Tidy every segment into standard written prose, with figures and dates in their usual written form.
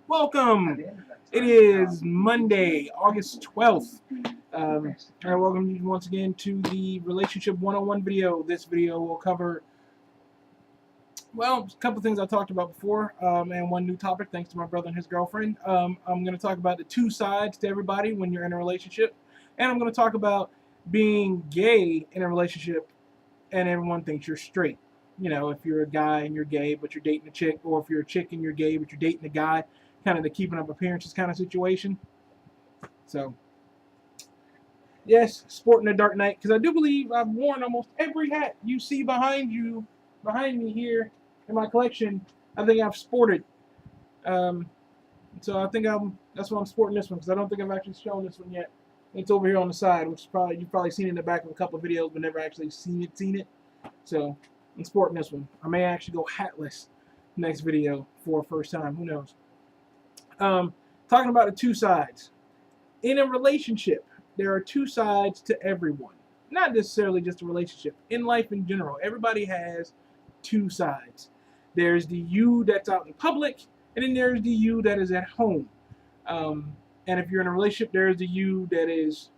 Welcome. It is Monday, August 12th. I welcome you once again to the Relationship 101 video. This video will cover, well, a couple things I talked about before, and one new topic thanks to my brother and his girlfriend. I'm going to talk about the two sides to everybody when you're in a relationship, and I'm going to talk about being gay in a relationship and everyone thinks you're straight. You know, if you're a guy and you're gay but you're dating a chick, or if you're a chick and you're gay but you're dating a guy, kind of the keeping up appearances kind of situation. So, yes, sporting a dark knight, because I do believe I've worn almost every hat you see behind me here in my collection. I think I've sported. Um, so I think that's why I'm sporting this one, because I don't think I've actually shown this one yet. It's over here on the side, which is probably you've probably seen it in the back of a couple of videos, but never actually seen it. So I'm sporting this one. I may actually go hatless next video for a first time. Who knows? Talking about the two sides. In a relationship, there are two sides to everyone. Not necessarily just a relationship. In life in general, everybody has two sides. There's the you that's out in public, and then there's the you that is at home. And if you're in a relationship, there's the you that is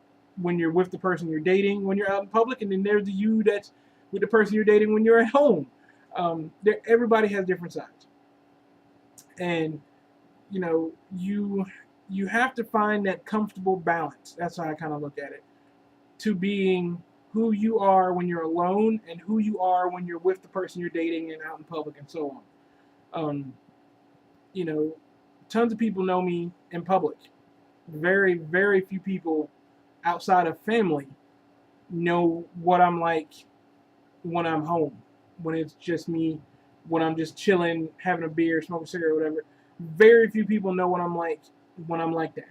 when you're with the person you're dating when you're out in public, and then there's the you that's with the person you're dating when you're at home. Everybody has different sides, and you know you have to find that comfortable balance. That's how I kind of look at it. To being who you are when you're alone, and who you are when you're with the person you're dating and out in public, and so on. You know, tons of people know me in public. Very, very few people outside of family know what I'm like when I'm home, when it's just me, when I'm just chilling, having a beer, smoking a cigarette, whatever. Very few people know what I'm like when I'm like that.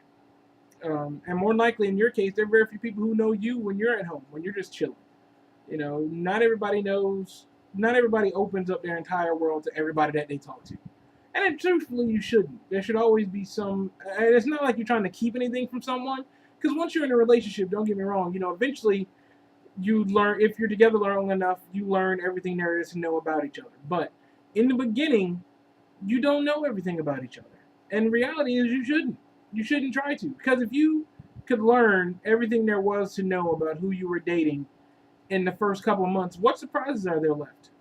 And more likely, in your case, there are very few people who know you when you're at home, when you're just chilling. You know, not everybody knows. Not everybody opens up their entire world to everybody that they talk to. And then, truthfully, you shouldn't. There should always be some. And it's not like you're trying to keep anything from someone. Because once you're in a relationship, don't get me wrong. You know, eventually, you learn, if you're together long enough, you learn everything there is to know about each other. But in the beginning, you don't know everything about each other. And the reality is, you shouldn't. You shouldn't try to. Because if you could learn everything there was to know about who you were dating in the first couple of months, what surprises are there left?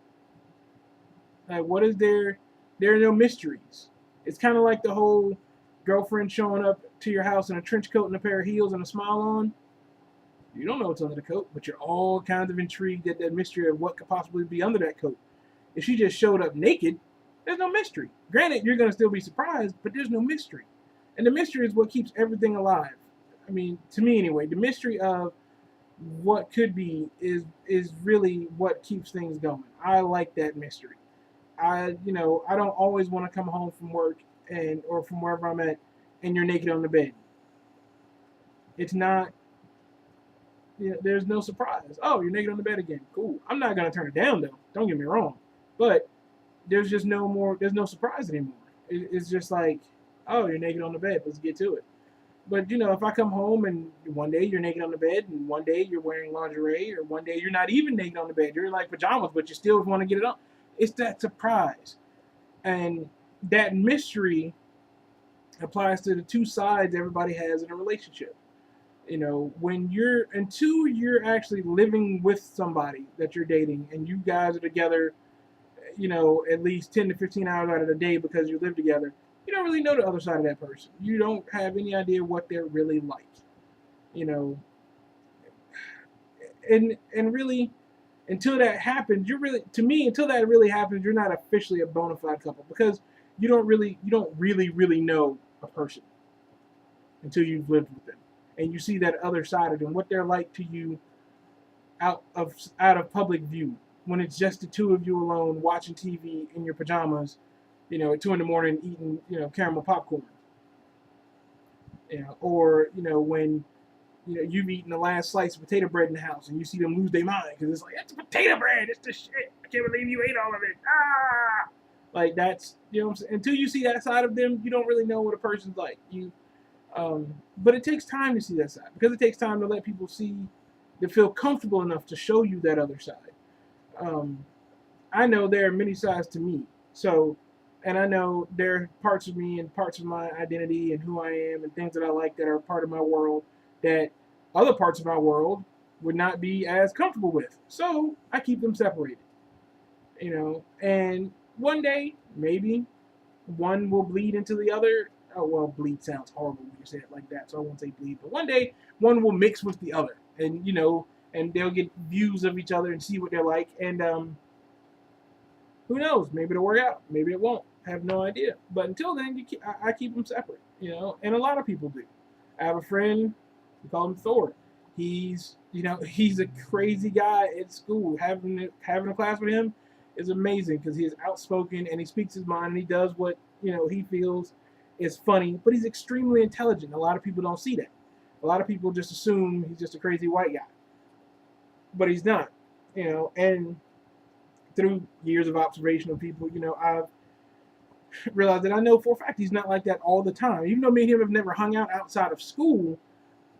Like, what is there? There are no mysteries. It's kind of like the whole girlfriend showing up to your house in a trench coat and a pair of heels and a smile on. You don't know what's under the coat, but you're all kinds of intrigued at that mystery of what could possibly be under that coat. If she just showed up naked, there's no mystery. Granted, you're going to still be surprised, but there's no mystery. And the mystery is what keeps everything alive. I mean, to me anyway, the mystery of what could be is really what keeps things going. I like that mystery. I don't always want to come home from work and or from wherever I'm at, and you're naked on the bed. It's not. There's no surprise. Oh, you're naked on the bed again. Cool. I'm not gonna turn it down though. Don't get me wrong, but there's just no more. There's no surprise anymore. It's just like, oh, you're naked on the bed. Let's get to it. But if I come home and one day you're naked on the bed, and one day you're wearing lingerie, or one day you're not even naked on the bed, you're in like pajamas, but you still want to get it on. It's that surprise, and that mystery applies to the two sides everybody has in a relationship. When you're actually living with somebody that you're dating, and you guys are together, at least 10 to 15 hours out of the day because you live together, you don't really know the other side of that person. You don't have any idea what they're really like. You know, and really, until that happens, until that really happens, you're not officially a bona fide couple, because you don't really know a person until you've lived with them, and you see that other side of them, what they're like to you out of public view, when it's just the two of you alone watching TV in your pajamas, at 2 in the morning, eating caramel popcorn, or when you've eaten the last slice of potato bread in the house, and you see them lose their mind because it's like, it's potato bread, it's the shit. I can't believe you ate all of it. Ah, like that's what I'm saying. Until you see that side of them, you don't really know what a person's like. But it takes time to see that side, because it takes time to let people see, to feel comfortable enough to show you that other side. I know there are many sides to me, so And I know there are parts of me and parts of my identity and who I am and things that I like that are part of my world that other parts of my world would not be as comfortable with. So I keep them separated, And one day, maybe one will bleed into the other. Oh, well, bleed sounds horrible when you say it like that, so I won't say bleed. But one day, one will mix with the other, and they'll get views of each other and see what they're like. And who knows? Maybe it'll work out. Maybe it won't. I have no idea. But until then, I keep them separate. And a lot of people do. I have a friend. We call him Thor. He's a crazy guy at school. Having a class with him is amazing because he is outspoken and he speaks his mind and he does what he feels is funny. But he's extremely intelligent. A lot of people don't see that. A lot of people just assume he's just a crazy white guy, but he's not. And through years of observation of people, I've realized that I know for a fact he's not like that all the time. Even though me and him have never hung out outside of school,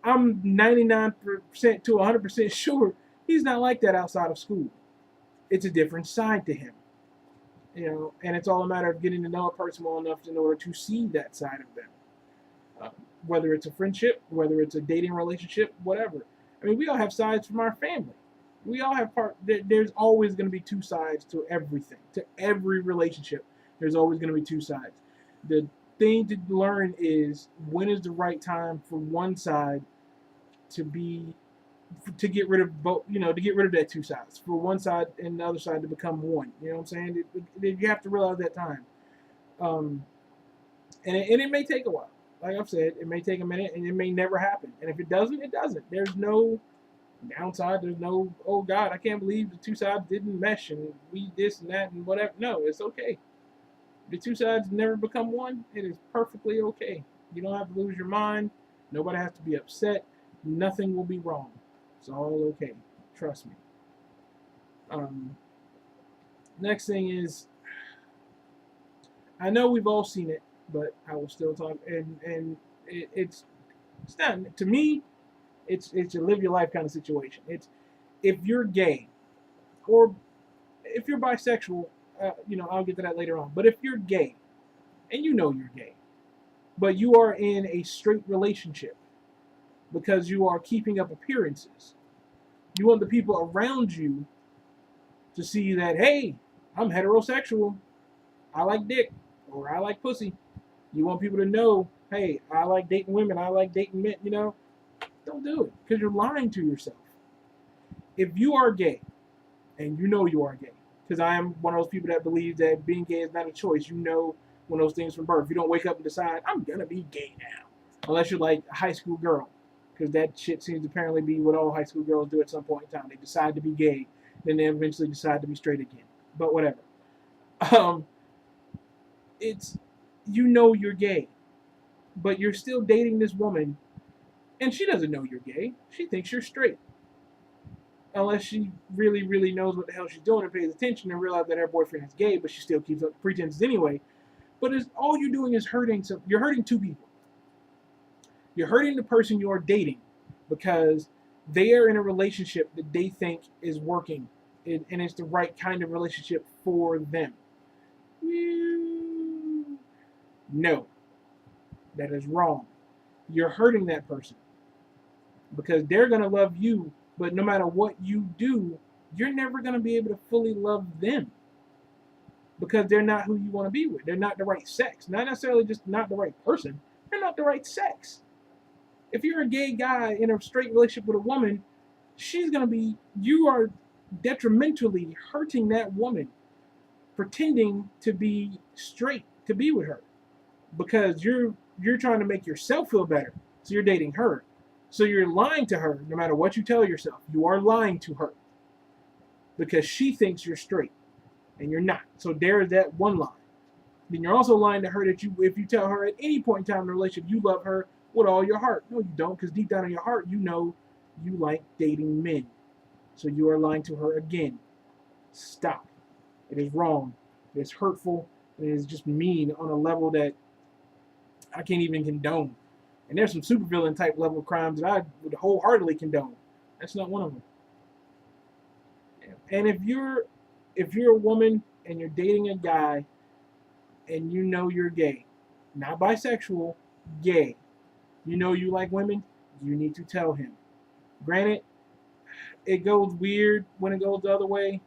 I'm 99% to 100% sure he's not like that outside of school. It's a different side to him, and it's all a matter of getting to know a person well enough in order to see that side of them. Whether it's a friendship, whether it's a dating relationship, whatever. I mean, we all have sides from our family. We all have there's always going to be two sides to everything, to every relationship. There's always going to be two sides. The thing to learn is when is the right time for one side to get rid of both, to get rid of that two sides, for one side and the other side to become one. You know what I'm saying? You have to realize that time. And it may take a while. Like I've said, it may take a minute and it may never happen. And if it doesn't, it doesn't. There's no downside. There's no, oh God, I can't believe the two sides didn't mesh and we this and that and whatever. No, it's okay. The two sides never become one. It is perfectly okay. You don't have to lose your mind. Nobody has to be upset. Nothing will be wrong. It's all okay. Trust me. Next thing is, I know we've all seen it, but I will still talk. And it's not, to me, it's a live your life kind of situation. It's if you're gay or if you're bisexual, I'll get to that later on. But if you're gay and you're gay, but you are in a straight relationship because you are keeping up appearances, you want the people around you to see that, hey, I'm heterosexual. I like dick or I like pussy. You want people to know, hey, I like dating women. I like dating men, Don't do it because you're lying to yourself. If you are gay and you are gay, because I am one of those people that believes that being gay is not a choice. One of those things from birth. You don't wake up and decide, I'm going to be gay now. Unless you're like a high school girl. Because that shit seems to apparently be what all high school girls do at some point in time. They decide to be gay. Then they eventually decide to be straight again. But whatever. It's, you're gay. But you're still dating this woman. And she doesn't know you're gay. She thinks you're straight. Unless she really, really knows what the hell she's doing and pays attention and realizes that her boyfriend is gay, but she still keeps up pretenses anyway. But all you're doing is you're hurting two people. You're hurting the person you are dating because they are in a relationship that they think is working and it's the right kind of relationship for them. No, that is wrong. You're hurting that person because they're going to love you, but no matter what you do, you're never going to be able to fully love them because they're not who you want to be with. They're not the right sex. Not necessarily just not the right person. They're not the right sex. If you're a gay guy in a straight relationship with a woman, you are detrimentally hurting that woman pretending to be straight to be with her because you're trying to make yourself feel better. So you're dating her. So you're lying to her no matter what you tell yourself. You are lying to her because she thinks you're straight and you're not. So there is that one lie. Then you're also lying to her that if you tell her at any point in time in the relationship you love her with all your heart. No, you don't, because deep down in your heart, you know you like dating men. So you are lying to her again. Stop. It is wrong. It is hurtful. It is just mean on a level that I can't even condone. And there's some supervillain type level crimes that I would wholeheartedly condone. That's not one of them. And if you're a woman and you're dating a guy and you know you're gay, not bisexual, gay, you know you like women, you need to tell him. Granted, it goes weird when it goes the other way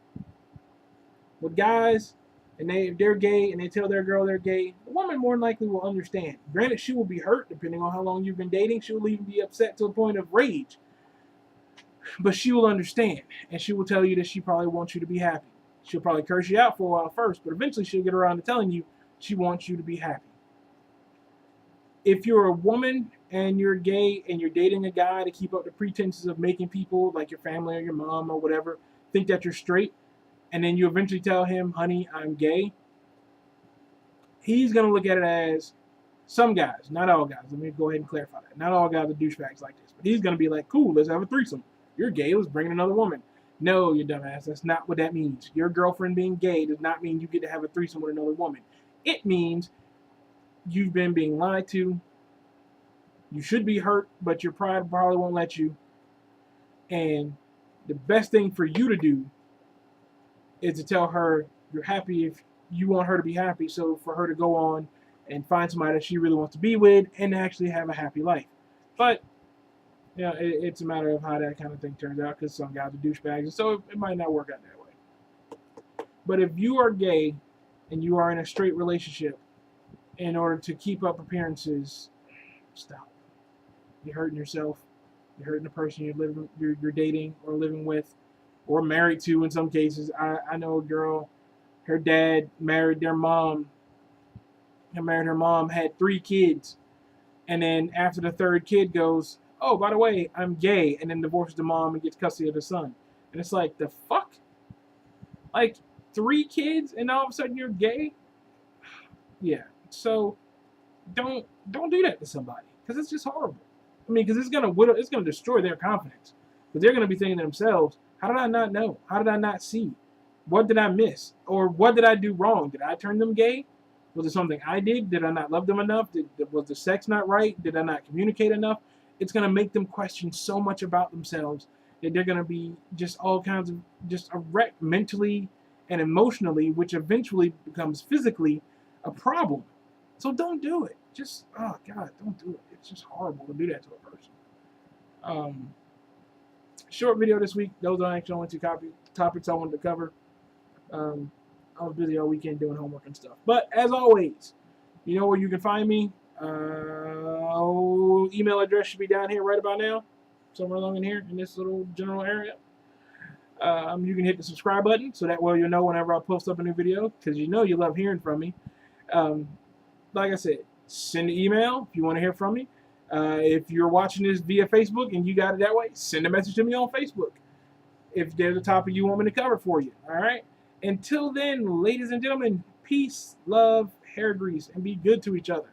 with guys, and if they're gay and they tell their girl they're gay, the woman more than likely will understand. Granted, she will be hurt depending on how long you've been dating. She will even be upset to a point of rage, but she will understand, and she will tell you that she probably wants you to be happy. She'll probably curse you out for a while first, but eventually she'll get around to telling you she wants you to be happy. If you're a woman and you're gay and you're dating a guy to keep up the pretenses of making people like your family or your mom or whatever think that you're straight, and then you eventually tell him, honey, I'm gay, he's going to look at it as, some guys, not all guys, let me go ahead and clarify that. Not all guys are douchebags like this, but he's going to be like, cool, let's have a threesome. You're gay, let's bring in another woman. No, you dumbass, that's not what that means. Your girlfriend being gay does not mean you get to have a threesome with another woman. It means you've been being lied to. You should be hurt, but your pride probably won't let you. And the best thing for you to do is to tell her you're happy if you want her to be happy, so for her to go on and find somebody that she really wants to be with and actually have a happy life. But it's a matter of how that kind of thing turns out, because some guys are douchebags, and so it might not work out that way. But if you are gay and you are in a straight relationship, in order to keep up appearances, stop. You're hurting yourself. You're hurting the person you're dating or living with, or married to in some cases. I know a girl, her dad married their mom. He married her mom, had 3 kids, and then after the 3rd kid goes, oh, by the way, I'm gay, and then divorces the mom and gets custody of the son. And it's like, the fuck? Like, 3 kids and all of a sudden you're gay? Yeah. So don't do that to somebody, because it's just horrible. I mean, because it's gonna destroy their confidence, because they're gonna be thinking to themselves, how did I not know? How did I not see? What did I miss? Or what did I do wrong? Did I turn them gay? Was it something I did? Did I not love them enough? Was the sex not right? Did I not communicate enough? It's gonna make them question so much about themselves that they're gonna be just all kinds of just a wreck mentally and emotionally, which eventually becomes physically a problem. So don't do it. Just, oh God, don't do it. It's just horrible to do that to a person. Short video this week. Those are actually only 2 topics I wanted to cover. I was busy all weekend doing homework and stuff. But as always, you know where you can find me. Email address should be down here right about now. Somewhere along in here, in this little general area. You can hit the subscribe button, so that way you'll know whenever I post up a new video, because you know you love hearing from me. Like I said, send an email if you want to hear from me. If you're watching this via Facebook and you got it that way, send a message to me on Facebook if there's a topic you want me to cover for you. All right? Until then, ladies and gentlemen, peace, love, hair grease, and be good to each other.